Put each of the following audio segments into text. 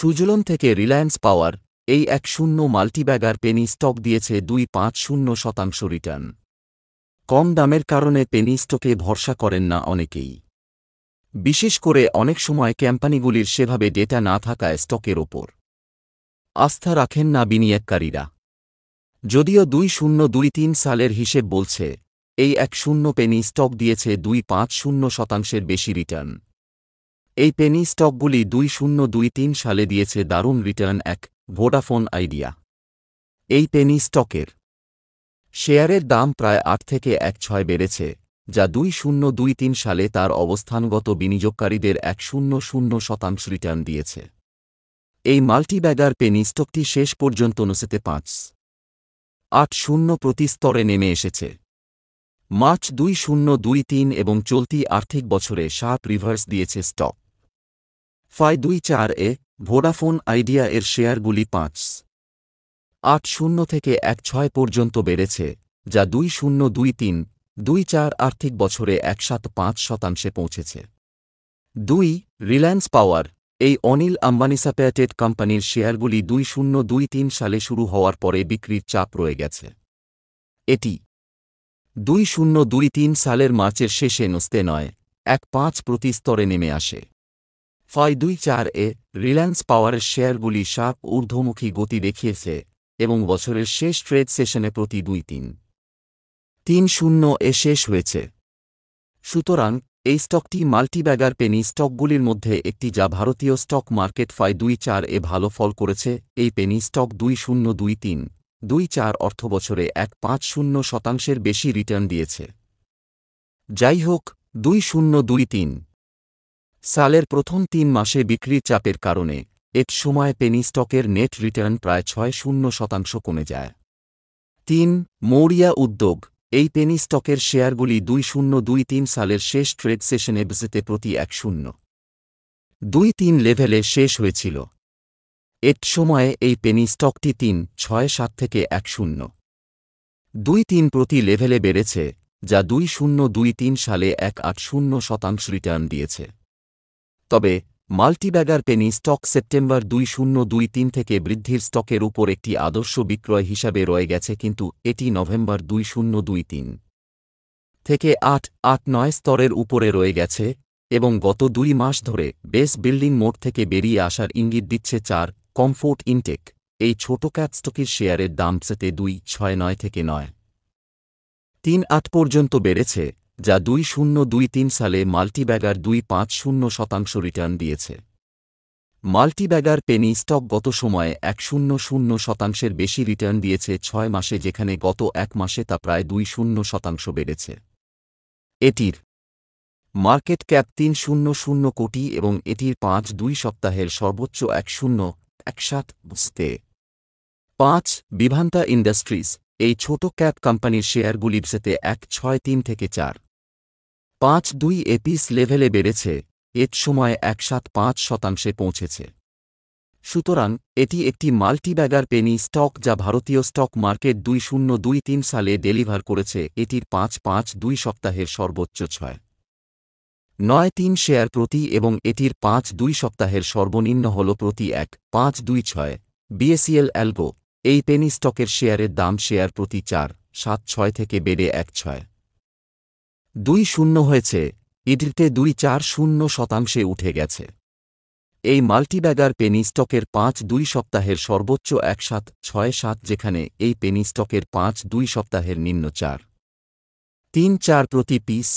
সুজলন থেকে রিলায়েন্স পাওয়ার এই 1-0 multibagger Penney stock দিয়েছে 2.50% রিটার্ন। কম দামের কারণে পেনি স্টকে ভরসা করেন না অনেকেই, বিশেষ করে অনেক সময় কোম্পানিগুলির সেভাবে ডেটা না থাকায় স্টকের ওপর আস্থা রাখেন না বিনিয়োগকারীরা। যদিও 2023 সালের হিসেব বলছে এই 1-0 পেনি স্টক দিয়েছে 2.50% বেশি রিটার্ন। এই পেনি স্টকগুলি 2023 সালে দিয়েছে দারুণ রিটার্ন। ভোডাফোন আইডিয়া এই পেনি স্টকের শেয়ারের দাম প্রায় 8 থেকে 1.6 বেড়েছে, যা 2023 সালে তার অবস্থানগত বিনিয়োগকারীদের 1.00% রিটার্ন দিয়েছে। এই মাল্টিব্যাগার পেনি স্টকটি শেষ পর্যন্ত 5.80 প্রতি স্তরে নেমে এসেছে। মার্চ 2023 এবং চলতি আর্থিক বছরে শার্প রিভার্স দিয়েছে স্টক। 5.24 ভোডাফোন আইডিয়া এর শেয়ারগুলি 5.80 থেকে 1.6 পর্যন্ত বেড়েছে, যা 2023-24 আর্থিক বছরে 1.75% পৌঁছেছে। 2. রিলায়েন্স পাওয়ার এই অনিল আম্বানি সাপোর্টেড কোম্পানির শেয়ারগুলি 2023 সালে শুরু হওয়ার পরে বিক্রির চাপ রয়ে গেছে। এটি 2023 সালের মার্চের শেষে 1.5 প্রতি স্তরে নেমে আসে। 5.24 রিলায়েন্স পাওয়ারের শেয়ারগুলি শার্প ঊর্ধ্বমুখী গতি দেখিয়েছে এবং বছরের শেষ ট্রেড সেশনে প্রতি 2.30 শেষ হয়েছে। সুতরাং এই স্টকটি মাল্টিব্যাগার পেনি স্টকগুলির মধ্যে একটি, যা ভারতীয় স্টক মার্কেট 5.24 ভালো ফল করেছে। এই পেনি স্টক 2023-24 অর্থবছরে 1.50% বেশি রিটার্ন দিয়েছে। যাই হোক, 2023 সালের প্রথম 3 মাসে বিক্রির চাপের কারণে এক সময় পেনি স্টকের নেট রিটার্ন প্রায় 6.0% কমে যায়। 3. মৌরিয়া উদ্যোগ এই পেনি স্টকের শেয়ারগুলি 2023 সালের শেষ ট্রেড সেশনে বেসিতে প্রতি 1.023 লেভেলে শেষ হয়েছিল। এক সময়ে এই পেনি স্টকটি 3.67 থেকে 1.023 প্রতি লেভেলে বেড়েছে, যা 2023 সালে 1.80% রিটার্ন দিয়েছে। তবে মাল্টিব্যাগার পেনি স্টক সেপ্টেম্বর 2023 থেকে বৃদ্ধির স্টকের উপর একটি আদর্শ বিক্রয় হিসাবে রয়ে গেছে, কিন্তু এটি নভেম্বর 2023 থেকে 8.89 স্তরের উপরে রয়ে গেছে এবং গত 2 মাস ধরে বেস বিল্ডিং মোড থেকে বেরিয়ে আসার ইঙ্গিত দিচ্ছে। 4. কমফোর্ট ইনটেক এই ছোট ক্যাপ স্টকের শেয়ারের দাম সেতে 2.69 থেকে 9.38 পর্যন্ত বেড়েছে, যা 2023 সালে মাল্টিব্যাগার 2.50% রিটার্ন দিয়েছে। মাল্টিব্যাগার পেনি স্টক গত সময়ে 1.00% বেশি রিটার্ন দিয়েছে 6 মাসে, যেখানে গত 1 মাসে তা প্রায় 2.0% বেড়েছে। এটির মার্কেট ক্যাপ 300 কোটি এবং এটির 5-2 সপ্তাহের সর্বোচ্চ 1.017 5. বিভান্তা ইন্ডাস্ট্রিজ এই ছোট ক্যাপ কোম্পানির শেয়ারগুলির সেতে 1.63 থেকে 4.52 এপিস লেভেলে বেড়েছে, এক সময় 1.75% পৌঁছেছে। সুতরাং এটি একটি মাল্টিব্যাগার পেনি স্টক, যা ভারতীয় স্টক মার্কেট 2023 সালে ডেলিভার করেছে এটির 5.52 সপ্তাহের সর্বোচ্চ 6.93 শেয়ার প্রতি এবং এটির 5.2 সপ্তাহের সর্বনিম্ন হল প্রতি 1.526। বিএসইএল অ্যালগো এই পেনি স্টকের শেয়ারের দাম শেয়ার প্রতি 4.76 থেকে বেড়ে 1.620 হয়েছে। ইড্রিতে 2.40% উঠে গেছে। এই মাল্টিব্যাগার পেনি স্টকের 5.2 সপ্তাহের সর্বোচ্চ 1.767, যেখানে এই পেনি স্টকের 5.2 সপ্তাহের নিম্ন 4.34 প্রতি পিস।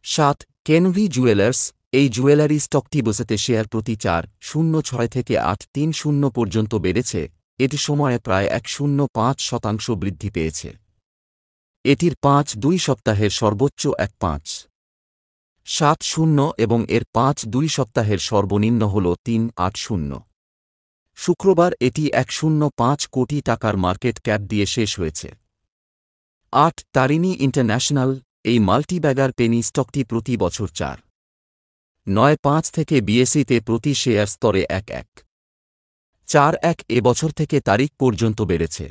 7. কেনভি জুয়েলার্স এই জুয়েলারি স্টকটি বসেতে শেয়ার প্রতি 4.06 থেকে 8.30 পর্যন্ত বেড়েছে, এটি সময়ে প্রায় 1.05% বৃদ্ধি পেয়েছে। এটির 5.2 সপ্তাহের সর্বোচ্চ 1.570 এবং এর 5.2 সপ্তাহের সর্বনিম্ন হল 3.80। শুক্রবার এটি 105 কোটি টাকার মার্কেট ক্যাপ দিয়ে শেষ হয়েছে। 8. তারিণী ইন্টারন্যাশনাল এই মাল্টিব্যাগার পেনি স্টকটি প্রতি বছর 4.95 থেকে বিএসইতে প্রতি শেয়ার স্তরে 1.41 এবছর থেকে তারিখ পর্যন্ত বেড়েছে।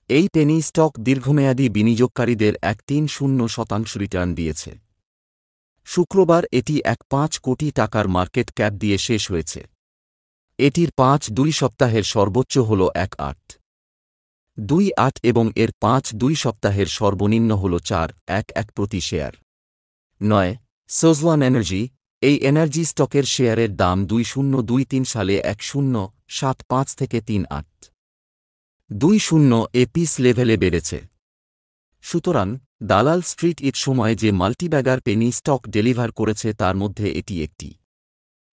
এই পেনি স্টক দীর্ঘমেয়াদী বিনিয়োগকারীদের 1.30% রিটার্ন দিয়েছে। শুক্রবার এটি 1.5 কোটি টাকার মার্কেট ক্যাপ দিয়ে শেষ হয়েছে। এটির 5-2 সপ্তাহের সর্বোচ্চ হল 1.828 এবং এর 5-2 সপ্তাহের সর্বনিম্ন হল 4.11 প্রতি শেয়ার। 9. সোজওয়ান এনার্জি। এই এনার্জি স্টকের শেয়ারের দাম 2023 সালে 1075 থেকে 3820 এপিস লেভেলে বেড়েছে। সুতরাং দালাল স্ট্রিট এর সময় যে মাল্টিব্যাগার পেনি স্টক ডেলিভার করেছে তার মধ্যে এটি একটি।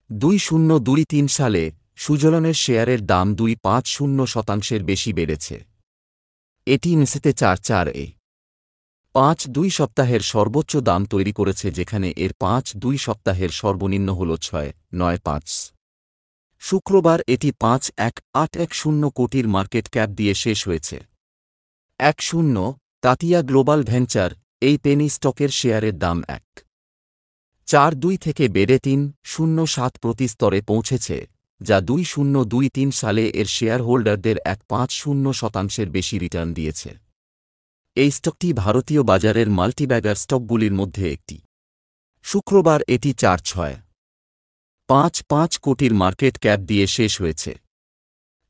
2023 সালে সুজলনের শেয়ারের দাম 250% বেশি বেড়েছে। এটি নিচেতে 4.4 5-2 সপ্তাহের সর্বোচ্চ দাম তৈরি করেছে, যেখানে এর 5-2 সপ্তাহের সর্বনিম্ন হল 6.95। শুক্রবার এটি 5.1810 কোটির মার্কেট ক্যাপ দিয়ে শেষ হয়েছে। 10 তাতিয়া গ্লোবাল ভেঞ্চার। এই পেনি স্টকের শেয়ারের দাম 1.42 থেকে বেড়ে 3.07 প্রতি স্তরে পৌঁছেছে, যা 2023 সালে এর শেয়ার হোল্ডারদের 1.50% বেশি রিটার্ন দিয়েছে। এই স্টকটি ভারতীয় বাজারের মাল্টিব্যাগার স্টকগুলির মধ্যে একটি। শুক্রবার এটি 4.655 কোটির মার্কেট ক্যাপ দিয়ে শেষ হয়েছে।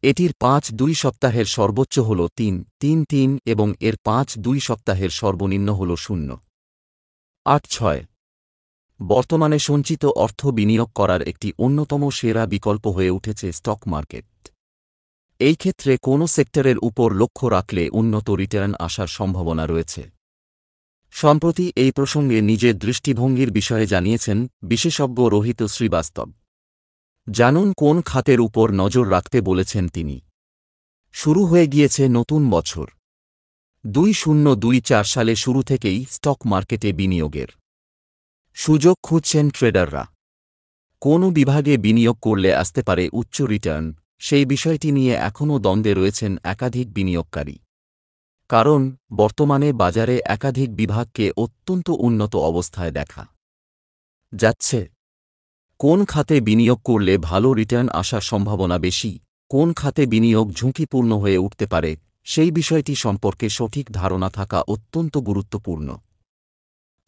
এটির 5-2 সপ্তাহের সর্বোচ্চ হল 3.33 এবং এর 5-2 সপ্তাহের সর্বনিম্ন হল 0.86। বর্তমানে সঞ্চিত অর্থ বিনিয়োগ করার একটি অন্যতম সেরা বিকল্প হয়ে উঠেছে স্টক মার্কেট। এই ক্ষেত্রে কোনো সেক্টরের উপর লক্ষ্য রাখলে উন্নত রিটার্ন আসার সম্ভাবনা রয়েছে। সম্প্রতি এই প্রসঙ্গে নিজের দৃষ্টিভঙ্গির বিষয়ে জানিয়েছেন বিশেষজ্ঞ রোহিত শ্রীবাস্তব। জানুন কোন খাতের উপর নজর রাখতে বলেছেন তিনি। শুরু হয়ে গিয়েছে নতুন বছর। 2024 সালে শুরু থেকেই স্টক মার্কেটে বিনিয়োগের সুযোগ খুঁজছেন ট্রেডাররা। কোন বিভাগে বিনিয়োগ করলে আসতে পারে উচ্চ রিটার্ন, সেই বিষয়টি নিয়ে এখনও দ্বন্দ্বে রয়েছেন একাধিক বিনিয়োগকারী। কারণ বর্তমানে বাজারে একাধিক বিভাগকে অত্যন্ত উন্নত অবস্থায় দেখা যাচ্ছে। কোন খাতে বিনিয়োগ করলে ভালো রিটার্ন আসার সম্ভাবনা বেশি, কোন খাতে বিনিয়োগ ঝুঁকিপূর্ণ হয়ে উঠতে পারে, সেই বিষয়টি সম্পর্কে সঠিক ধারণা থাকা অত্যন্ত গুরুত্বপূর্ণ।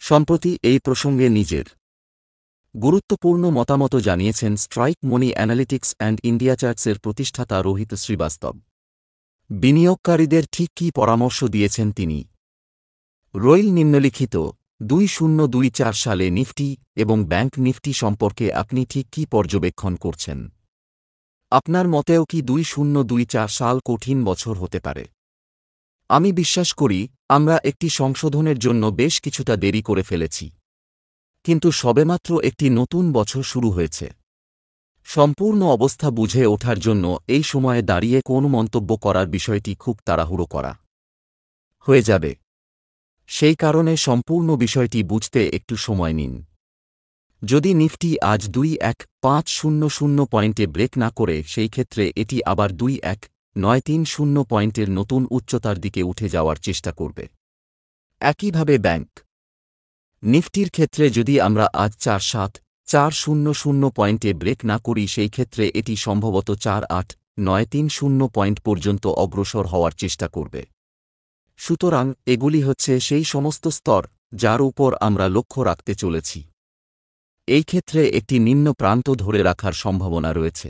সম্প্রতি এই প্রসঙ্গে নিজের গুরুত্বপূর্ণ মতামত জানিয়েছেন Strike Money Analytics and India চার্টসের প্রতিষ্ঠাতা রোহিত শ্রীবাস্তব। বিনিয়োগকারীদের ঠিক কী পরামর্শ দিয়েছেন তিনি? রইল নিম্নলিখিত। 2024 সালে নিফটি এবং ব্যাংক নিফটি সম্পর্কে আপনি ঠিক কী পর্যবেক্ষণ করছেন? আপনার মতেও কি 2024 সাল কঠিন বছর হতে পারে? আমি বিশ্বাস করি আমরা একটি সংশোধনের জন্য বেশ কিছুটা দেরি করে ফেলেছি, কিন্তু সবেমাত্র একটি নতুন বছর শুরু হয়েছে। সম্পূর্ণ অবস্থা বুঝে ওঠার জন্য এই সময়ে দাঁড়িয়ে কোন মন্তব্য করার বিষয়টি খুব তাড়াহুড়ো করা হয়ে যাবে। সেই কারণে সম্পূর্ণ বিষয়টি বুঝতে একটু সময় নিন। যদি নিফটি আজ 2.1500 পয়েন্টে ব্রেক না করে, সেই ক্ষেত্রে এটি আবার 2.1930 পয়েন্টের নতুন উচ্চতার দিকে উঠে যাওয়ার চেষ্টা করবে। একইভাবে ব্যাংক নিফটির ক্ষেত্রে যদি আমরা আজ 4.7400 পয়েন্টে ব্রেক না করি, সেই ক্ষেত্রে এটি সম্ভবত 4.8930 পয়েন্ট পর্যন্ত অগ্রসর হওয়ার চেষ্টা করবে। সুতরাং এগুলি হচ্ছে সেই সমস্ত স্তর যার উপর আমরা লক্ষ্য রাখতে চলেছি। এই ক্ষেত্রে একটি নিম্ন প্রান্ত ধরে রাখার সম্ভাবনা রয়েছে।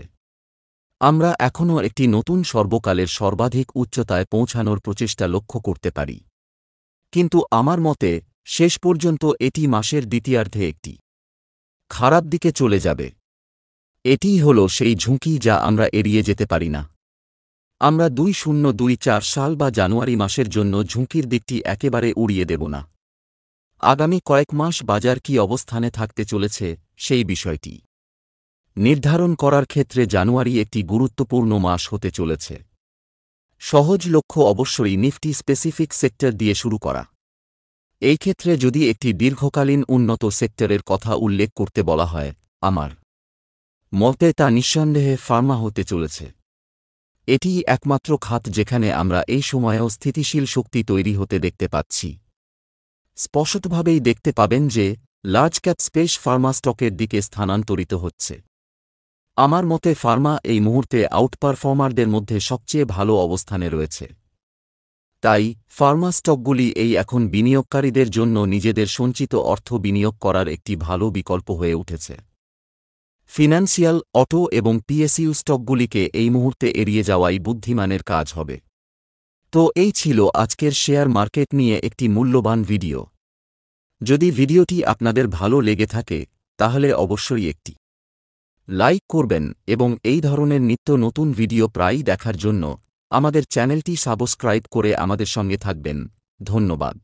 আমরা এখনও একটি নতুন সর্বকালের সর্বাধিক উচ্চতায় পৌঁছানোর প্রচেষ্টা লক্ষ্য করতে পারি, কিন্তু আমার মতে শেষ পর্যন্ত এটি মাসের দ্বিতীয়ার্ধে একটি খারাপ দিকে চলে যাবে। এটিই হল সেই ঝুঁকি যা আমরা এড়িয়ে যেতে পারি না। আমরা 2024 সাল বা জানুয়ারি মাসের জন্য ঝুঁকির দিকটি একেবারে উড়িয়ে দেব না। আগামী কয়েক মাস বাজার কী অবস্থানে থাকতে চলেছে সেই বিষয়টি নির্ধারণ করার ক্ষেত্রে জানুয়ারি একটি গুরুত্বপূর্ণ মাস হতে চলেছে। সহজ লক্ষ্য অবশ্যই নিফটি স্পেসিফিক সেক্টর দিয়ে শুরু করা। এই ক্ষেত্রে যদি একটি দীর্ঘকালীন উন্নত সেক্টরের কথা উল্লেখ করতে বলা হয়, আমার মতে তা নিঃসন্দেহে ফার্মা হতে চলেছে। এটিই একমাত্র খাত যেখানে আমরা এই সময়েও স্থিতিশীল শক্তি তৈরি হতে দেখতে পাচ্ছি। স্পষ্টভাবেই দেখতে পাবেন যে লার্জ ক্যাপ স্পেস ফার্মা স্টকের দিকে স্থানান্তরিত হচ্ছে। আমার মতে ফার্মা এই মুহূর্তে আউটপারফর্মারদের মধ্যে সবচেয়ে ভালো অবস্থানে রয়েছে। তাই ফার্মা স্টকগুলি এখন বিনিয়োগকারীদের জন্য নিজেদের সঞ্চিত অর্থ বিনিয়োগ করার একটি ভালো বিকল্প হয়ে উঠেছে। ফিন্যান্সিয়াল, অটো এবং পিএসইউ স্টকগুলিকে এই মুহূর্তে এড়িয়ে যাওয়াই বুদ্ধিমানের কাজ হবে। তো এই ছিল আজকের শেয়ার মার্কেট নিয়ে একটি মূল্যবান ভিডিও। যদি ভিডিওটি আপনাদের ভালো লেগে থাকে তাহলে অবশ্যই একটি লাইক করবেন এবং এই ধরনের নিত্য নতুন ভিডিও প্রায়ই দেখার জন্য আমাদের চ্যানেলটি সাবস্ক্রাইব করে আমাদের সঙ্গে থাকবেন। ধন্যবাদ।